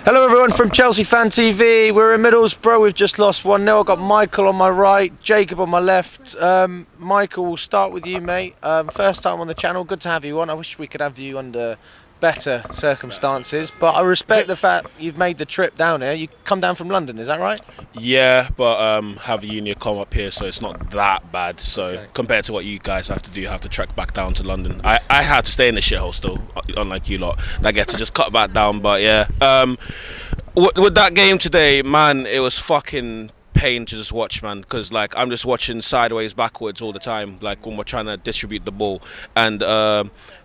Hello everyone from Chelsea Fan TV. We're in Middlesbrough. We've just lost 1-0. I've got Michael on my right, Jacob on my left. Michael, we'll start with you, mate. First time on the channel. Good to have you on. I wish we could have you under better circumstances, but I respect the fact you've made the trip down here. You come down from London, is that right? Yeah, but have a uni come up here, so it's not that bad. So okay. Compared to what you guys have to do, you have to trek back down to London. I had to stay in the shithole still, unlike you lot. I get to just cut back down, but yeah. With that game today, man, it was fucking pain to just watch, man, because like I'm just watching sideways, backwards all the time, like when we're trying to distribute the ball. And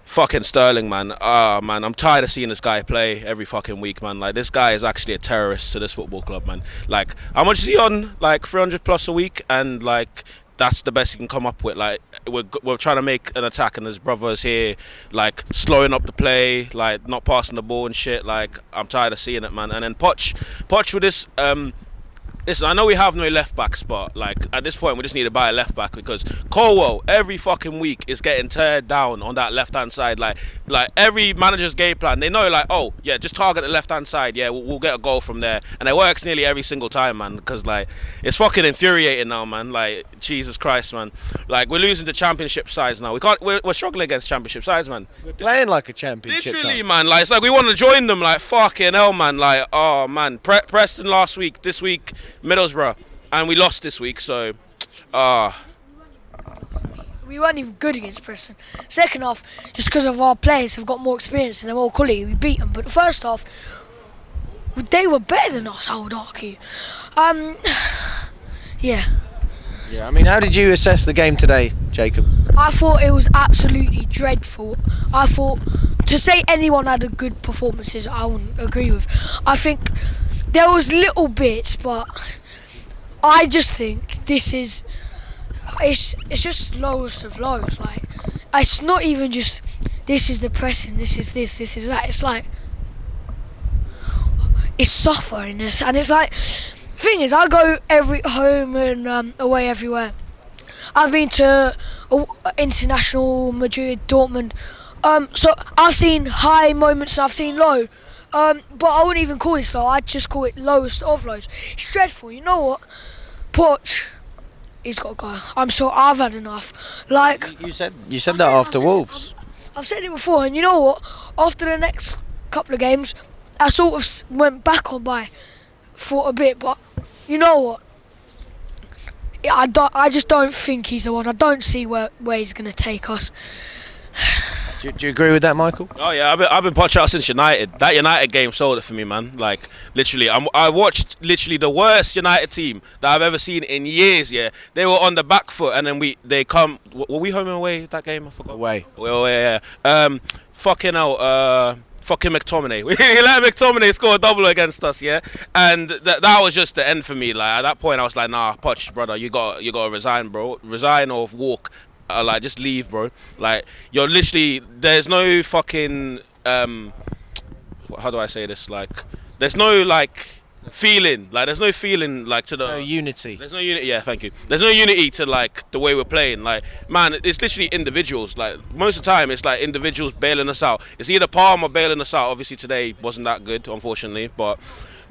fucking Sterling, man, man, I'm tired of seeing this guy play every fucking week, man. Like, this guy is actually a terrorist to this football club, man. Like, how much is he on? Like 300 plus a week, and like that's the best he can come up with. Like, we're trying to make an attack, and his brother's here, like slowing up the play, like not passing the ball and shit. Like, I'm tired of seeing it, man. And then Poch with this. Listen, I know we have no left backs, but like at this point we just need to buy a left back, because Colwell every fucking week is getting teared down on that left hand side. Like every manager's game plan, they know, like, oh yeah, just target the left hand side, yeah, we'll get a goal from there, and it works nearly every single time, man. Because like it's fucking infuriating now, man. Like, Jesus Christ, man. Like, we're losing to championship sides now. We're struggling against championship sides, man. We're playing like a championship. Literally, time. man. Like, it's like we want to join them. Like, fucking hell, man. Like, oh man, Preston last week, this week Middlesbrough, and we lost this week, so we weren't even good against Preston. Second half, just because of our players have got more experience and they're more quality, we beat them. But the first half, they were better than us, I would argue. Yeah. Yeah, I mean, how did you assess the game today, Jacob? I thought it was absolutely dreadful. I thought, to say anyone had a good performances, I wouldn't agree with. I think there was little bits, but I just think this is, it's just lowest of lows. Like, it's not even just, this is the pressing, this is this is that. It's like, it's suffering this, and it's like, thing is, I go home and away everywhere. I've been to international, Madrid, Dortmund. So I've seen high moments and I've seen low. But I wouldn't even call this low. I'd just call it lowest of lows. It's dreadful. You know what? Poch, he's got to go. I'm sorry, I've had enough. Like, you said that after Wolves. I've said it before, and you know what? After the next couple of games, I sort of went back on by for a bit. But you know what? I just don't think he's the one. I don't see where he's going to take us. Do you agree with that, Michael? Oh yeah, I've been Poch out since United. That United game sold it for me, man. Like, literally, I watched literally the worst United team that I've ever seen in years. Yeah, they were on the back foot, and then they come. Were we home and away that game? I forgot. Away. Well, yeah. Fucking hell. Fucking McTominay. We let McTominay score a double against us, yeah. And that was just the end for me. Like, at that point, I was like, nah, Poch, brother, you got to resign, bro. Resign or walk. Like, just leave, bro. Like, you're literally, there's no fucking how do I say this? Like, there's no like feeling. Like, there's no feeling like to the no unity. There's no unity. Yeah, thank you. There's no unity to like the way we're playing. Like, man, it's literally individuals. Like, most of the time, it's like individuals bailing us out. It's either Palmer bailing us out. Obviously today wasn't that good, unfortunately, but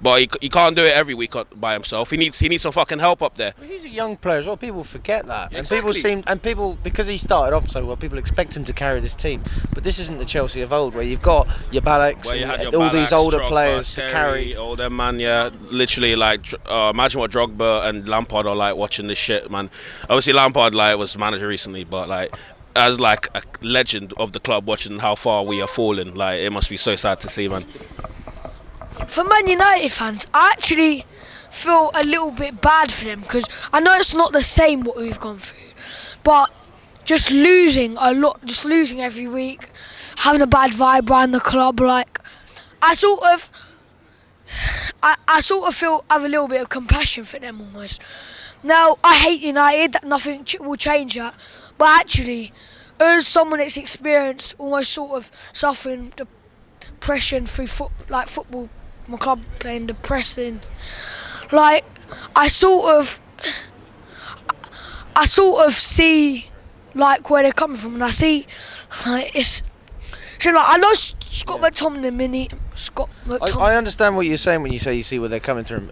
he can't do it every week by himself. He needs some fucking help up there. Well, he's a young player as well. People forget that, Exactly. and people because he started off so well, people expect him to carry this team. But this isn't the Chelsea of old, where you've got your Ballacks and all these older players to carry. All them, man, yeah, literally, like, imagine what Drogba and Lampard are like watching this shit, man. Obviously, Lampard like was manager recently, but like, as like a legend of the club, watching how far we are falling, like, it must be so sad to see, man. For Man United fans, I actually feel a little bit bad for them, because I know it's not the same what we've gone through, but just losing every week, having a bad vibe around the club, like, I sort of feel, I have a little bit of compassion for them almost. Now, I hate United, that nothing will change that, but actually, as someone that's experienced almost sort of suffering depression through football, my club playing depressing, like, I sort of see like where they're coming from, and I see like it's so like I know Scott McTominay Scott I McTominay. understand what you're saying when you say you see where they're coming from,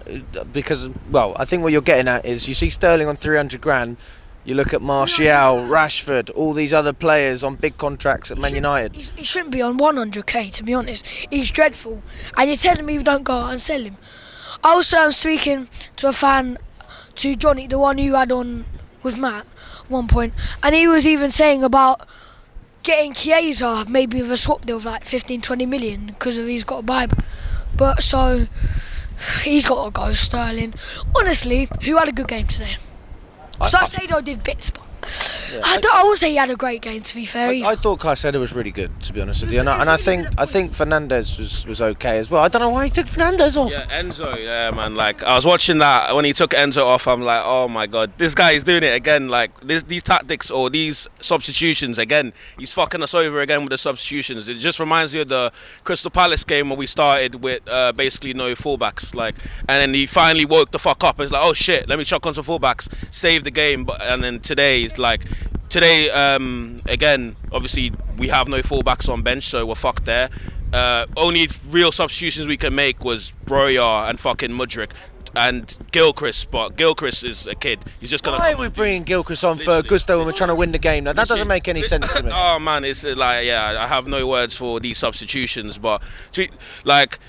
because, well, I think what you're getting at is you see Sterling on 300 grand, you look at Martial, Rashford, all these other players on big contracts at Man United. He shouldn't be on 100k, to be honest. He's dreadful. And you're telling me we don't go out and sell him. I also am speaking to a fan, to Johnny, the one you had on with Matt at one point, and he was even saying about getting Chiesa maybe with a swap deal of like 15-20 million because of he's got a vibe. But so he's got to go, Sterling. Honestly, who had a good game today? Caicedo did bits, but I wouldn't say he had a great game, to be fair. I thought Caicedo was really good, to be honest with you, and I think Fernandes was okay as well. I don't know why he took Fernandes off. Yeah, Enzo, yeah, man. Like, I was watching that when he took Enzo off. I'm like, oh my god, this guy is doing it again. Like, these tactics or these substitutions again. He's fucking us over again with the substitutions. It just reminds me of the Crystal Palace game where we started with basically no fullbacks. Like, and then he finally woke the fuck up and he's like, oh shit, let me chuck on some fullbacks, save the game. But and then today, again, obviously we have no fullbacks on bench, so we're fucked there. Only real substitutions we can make was Broja and fucking Mudryk and Gilchrist, but Gilchrist is a kid. He's just gonna. Why are we bringing Gilchrist on for Gusto when we're trying to win the game? Now that doesn't make any sense to me. Oh man, it's like, yeah, I have no words for these substitutions. But to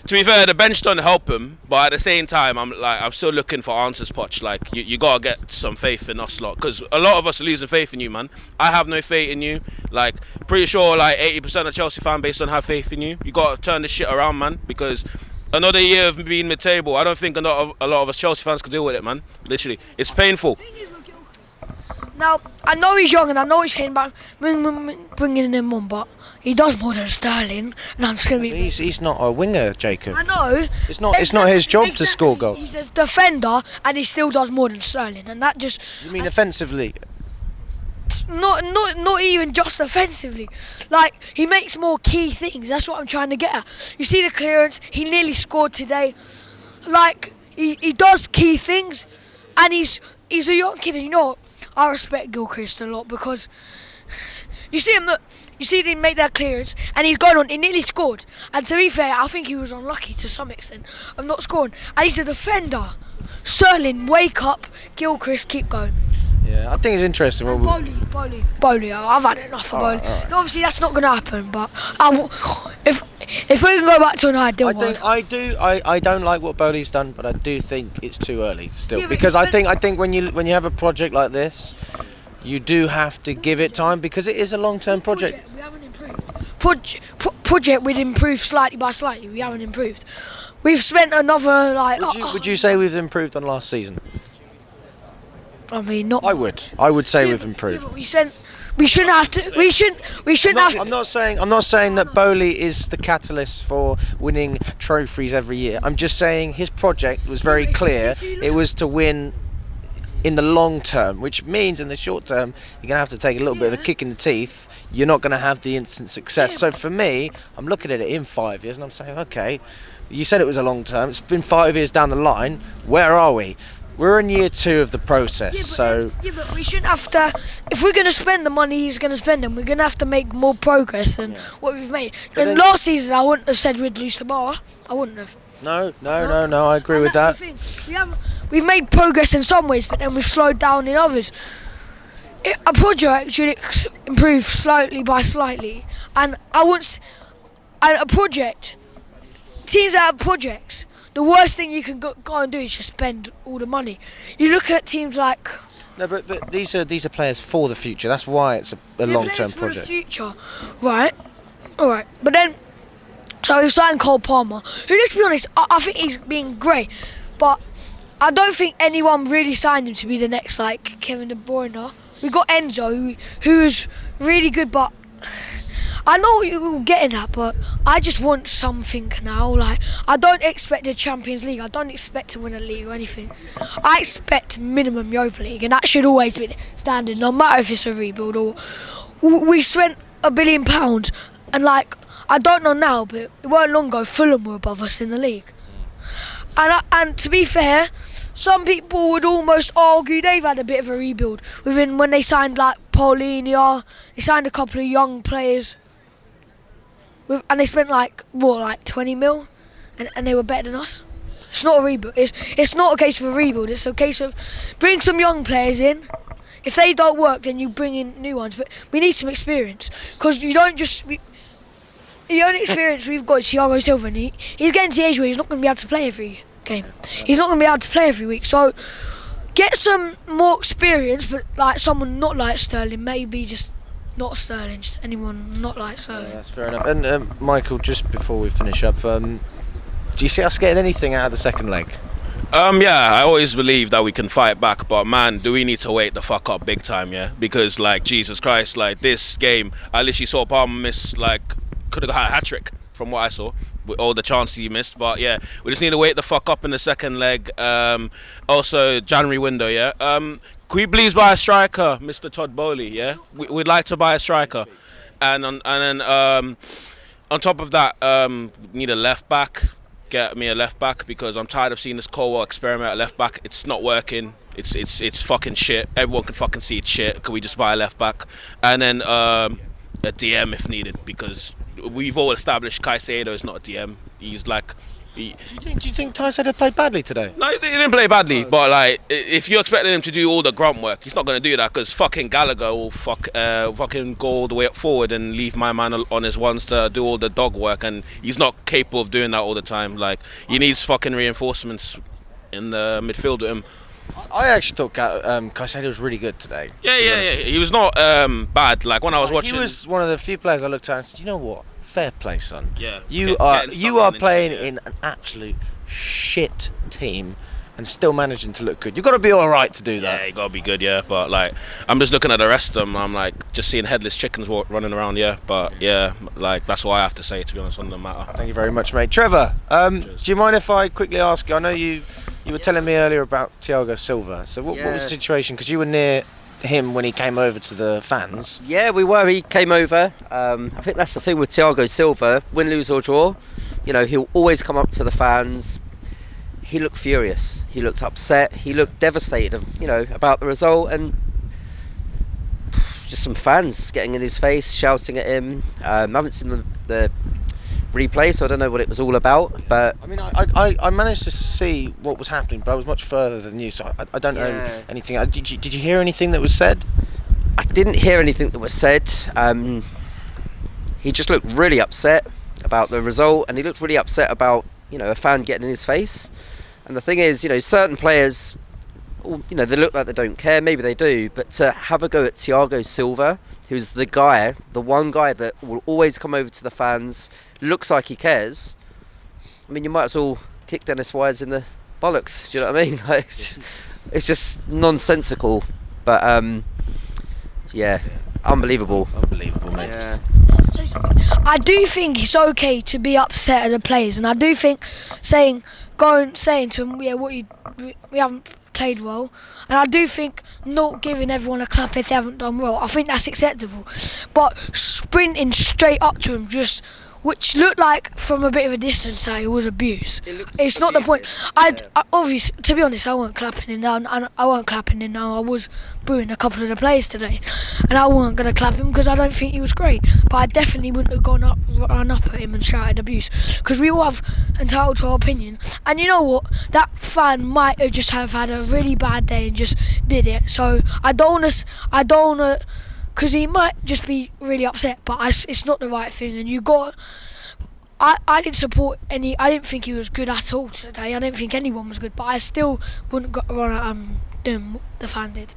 be fair, the bench don't help him. But at the same time, I'm still looking for answers, Poch. Like you gotta get some faith in us lot, because a lot of us are losing faith in you, man. I have no faith in you. Like, pretty sure like 80% of Chelsea fan base don't have faith in you. You gotta turn this shit around, man, because another year of being mid-table, I don't think a lot of us Chelsea fans could deal with it, man. Literally, it's painful. Now, I know he's young and I know he's saying about bringing him on, but he does more than Sterling, and I'm just gonna be. He's not a winger, Jacob. I know. It's not his job to score goals. He's a defender, and he still does more than Sterling, and that just. You mean offensively? Not even just offensively. Like, he makes more key things. That's what I'm trying to get at. You see the clearance. He nearly scored today. Like, he does key things, and he's a young kid. And you know what? I respect Gilchrist a lot, because you see him. You see him make that clearance, and he's gone on. He nearly scored. And to be fair, I think he was unlucky to some extent of not scoring. And he's a defender. Sterling, wake up. Gilchrist, keep going. Yeah, I think it's interesting. Bowley, I've had enough of Bowley. Right. Obviously, that's not going to happen. But if we can go back to an ideal world, I don't like what Bowley's done, but I do think it's too early still. Because I think when you have a project like this, you do have to give it time, because it is a long-term project. We haven't improved. Project we'd improve slightly by slightly. We haven't improved. We've spent another like. Would you say we've improved on last season? I mean, not. I would say we've improved. Yeah, but we shouldn't have to. We shouldn't have to. I'm not saying that Bowley is the catalyst for winning trophies every year. I'm just saying his project was very clear. It was to win in the long term, which means in the short term you're gonna have to take a little bit of a kick in the teeth. You're not gonna have the instant success. So for me, I'm looking at it in 5 years, and I'm saying, okay, you said it was a long term. It's been 5 years down the line. Where are we? We're in year 2 of the process, but we shouldn't have to. If we're going to spend the money he's going to spend, and we're going to have to make more progress than what we've made. And last season, I wouldn't have said we'd lose tomorrow. I wouldn't have. No. I agree with that. That's the thing. We've made progress in some ways, but then we've slowed down in others. A project should improve slightly by slightly, and and a project. Teams that have projects. The worst thing you can go and do is just spend all the money. You look at teams like. No, but these are players for the future. That's why it's a long-term project. For the future, right? All right, but then, so we've signed Cole Palmer, who, let's be honest, I think he's being great, but I don't think anyone really signed him to be the next like Kevin De Bruyne. We got Enzo, who is really good, but. I know what you're getting at, but I just want something now. Like, I don't expect a Champions League. I don't expect to win a league or anything. I expect minimum Europa League, and that should always be the standard, no matter if it's a rebuild or. We spent £1 billion, and like, I don't know now, but it weren't long ago Fulham were above us in the league. And to be fair, some people would almost argue they've had a bit of a rebuild when they signed like Paulinho. They signed a couple of young players. and they spent like 20 mil, and they were better than us. It's not a rebuild. It's not a case of a rebuild. It's a case of bring some young players in. If they don't work, then you bring in new ones. But we need some experience, because you don't just. The only experience we've got is Thiago Silva, and he's getting to the age where he's not going to be able to play every game. He's not going to be able to play every week. So get some more experience, but like someone not like Sterling, maybe just not Sterling, just anyone not like Sterling. Yeah, that's fair enough. And Michael, just before we finish up, do you see us getting anything out of the second leg? Yeah, I always believe that we can fight back, but man, do we need to wait the fuck up big time, yeah? Because like Jesus Christ, like this game, I literally saw Palmer miss, like could have got a hat trick from what I saw with all the chances he missed. But yeah, we just need to wait the fuck up in the second leg. Also January window, yeah. Can we please buy a striker, Mr. Todd Bowley? Yeah, we'd like to buy a striker, and then on top of that, need a left back. Get me a left back, because I'm tired of seeing this Colwell experiment at left back. It's not working. It's fucking shit. Everyone can fucking see it's shit. Can we just buy a left back, and then a DM if needed, because we've all established Caicedo is not a DM. He's like. Do you think Caicedo played badly today? No, he didn't play badly, but like if you're expecting him to do all the grunt work, he's not going to do that, because fucking Gallagher will fucking go all the way up forward and leave my man on his ones to do all the dog work, and he's not capable of doing that all the time. Like he needs fucking reinforcements in the midfield with him. I actually thought Caicedo was really good today. Yeah. He was not bad. Like when I was watching, he was one of the few players I looked at and said, you know what? Fair play, son. Yeah. You are playing in an absolute shit team and still managing to look good. You've got to be all right to do that. Yeah, you got to be good, yeah. But like, I'm just looking at the rest of them. I'm like, just seeing headless chickens running around, yeah. But yeah, like that's all I have to say, to be honest, on the matter. Thank you very much, mate. Trevor, do you mind if I quickly ask you? I know you were telling me earlier about Thiago Silva. So what was the situation? Because you were near him when he came over to the fans. Yeah, we were. He came over. I think that's the thing with Thiago Silva. Win, lose or draw, you know, he'll always come up to the fans. He looked furious. He looked upset. He looked devastated, you know, about the result, and just some fans getting in his face, shouting at him. I haven't seen the replay, so I don't know what it was all about. But I mean, I managed to see what was happening, but I was much further than you, so I don't know anything. Did you hear anything that was said? I didn't hear anything that was said. He just looked really upset about the result, and he looked really upset about, you know, a fan getting in his face. And the thing is, you know, certain players, you know, they look like they don't care. Maybe they do, but to have a go at Thiago Silva, who's the one guy that will always come over to the fans, looks like he cares. I mean, you might as well kick Dennis Wise in the bollocks. Do you know what I mean? Like, it's just nonsensical. But yeah, unbelievable. Unbelievable, mate. Yeah. I do think it's okay to be upset at the players, and I do think saying to them, yeah, we haven't played well, and I do think not giving everyone a clap if they haven't done well, I think that's acceptable. But sprinting straight up to them, which looked like from a bit of a distance that it was abuse. It's not the point. I obviously, to be honest, I weren't clapping him down. I was booing a couple of the players today, and I weren't going to clap him because I don't think he was great. But I definitely wouldn't have run up at him and shouted abuse, because we all have entitled to our opinion. And you know what? That fan might have just had a really bad day and just did it. So I don't want to. Because he might just be really upset, but it's not the right thing. And I didn't support any. I didn't think he was good at all today. I didn't think anyone was good, but I still wouldn't run at doing what the fan did.